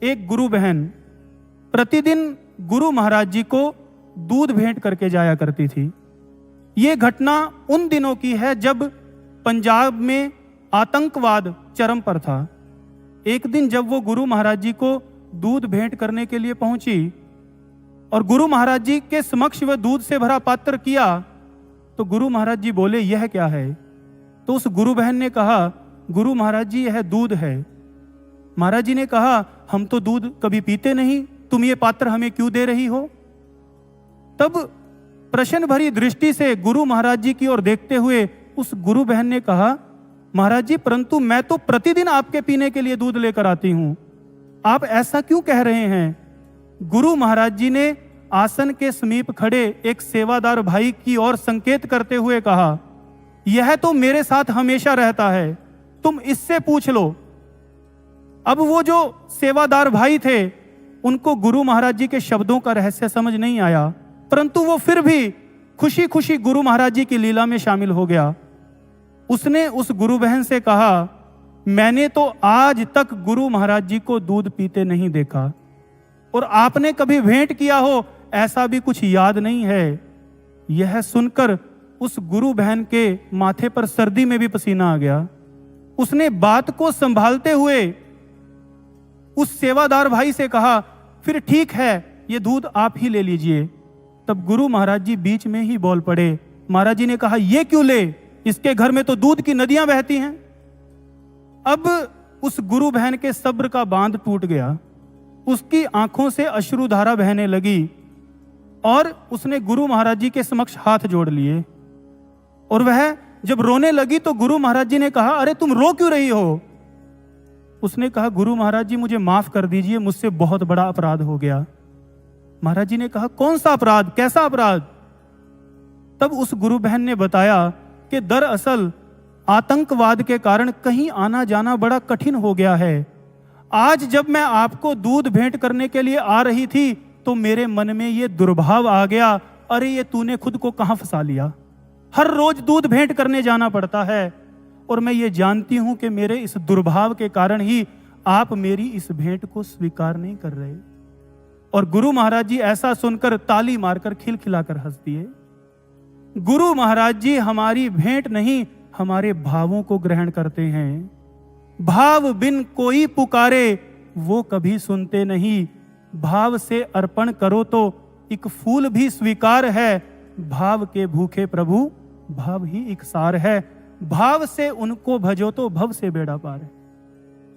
एक गुरु बहन प्रतिदिन गुरु महाराज जी को दूध भेंट करके जाया करती थी। ये घटना उन दिनों की है जब पंजाब में आतंकवाद चरम पर था। एक दिन जब वो गुरु महाराज जी को दूध भेंट करने के लिए पहुंची और गुरु महाराज जी के समक्ष वह दूध से भरा पात्र किया, तो गुरु महाराज जी बोले, यह क्या है? तो उस गुरु बहन ने कहा, गुरु महाराज जी यह दूध है। महाराज जी ने कहा, हम तो दूध कभी पीते नहीं, तुम ये पात्र हमें क्यों दे रही हो? तब प्रश्न भरी दृष्टि से गुरु महाराज जी की ओर देखते हुए उस गुरु बहन ने कहा, महाराज जी परंतु मैं तो प्रतिदिन आपके पीने के लिए दूध लेकर आती हूं, आप ऐसा क्यों कह रहे हैं? गुरु महाराज जी ने आसन के समीप खड़े एक सेवादार भाई की ओर संकेत करते हुए कहा, यह तो मेरे साथ हमेशा रहता है, तुम इससे पूछ लो। अब वो जो सेवादार भाई थे उनको गुरु महाराज जी के शब्दों का रहस्य समझ नहीं आया, परंतु वो फिर भी खुशी खुशी गुरु महाराज जी की लीला में शामिल हो गया। उसने उस गुरु बहन से कहा, मैंने तो आज तक गुरु महाराज जी को दूध पीते नहीं देखा और आपने कभी भेंट किया हो ऐसा भी कुछ याद नहीं है। यह सुनकर उस गुरु बहन के माथे पर सर्दी में भी पसीना आ गया। उसने बात को संभालते हुए उस सेवादार भाई से कहा, फिर ठीक है, ये दूध आप ही ले लीजिए। तब गुरु महाराज जी बीच में ही बोल पड़े। महाराज जी ने कहा, ये क्यों ले, इसके घर में तो दूध की नदियां बहती हैं। अब उस गुरु बहन के सब्र का बांध टूट गया, उसकी आंखों से अश्रुधारा बहने लगी और उसने गुरु महाराज जी के समक्ष हाथ जोड़ लिए। और वह जब रोने लगी तो गुरु महाराज जी ने कहा, अरे तुम रो क्यों रही हो? उसने कहा, गुरु महाराज जी मुझे माफ कर दीजिए, मुझसे बहुत बड़ा अपराध हो गया। महाराज जी ने कहा, कौन सा अपराध, कैसा अपराध? तब उस गुरु बहन ने बताया कि दरअसल आतंकवाद के कारण कहीं आना जाना बड़ा कठिन हो गया है। आज जब मैं आपको दूध भेंट करने के लिए आ रही थी तो मेरे मन में ये दुर्भाव आ गया, अरे ये तूने खुद को कहां फंसा लिया। हर रोज दूध भेंट करने जाना पड़ता है और मैं ये जानती हूं कि मेरे इस दुर्भाव के कारण ही आप मेरी इस भेंट को स्वीकार नहीं कर रहे। और गुरु महाराज जी ऐसा सुनकर ताली मारकर खिलखिलाकर हंस दिए। गुरु महाराज जी हमारी भेंट नहीं, हमारे भावों को ग्रहण करते हैं। भाव बिन कोई पुकारे वो कभी सुनते नहीं। भाव से अर्पण करो तो एक फूल भी स्वीकार है। भाव के भूखे प्रभु भाव ही एक सार है। भाव से उनको भजो तो भव से बेड़ा पार है।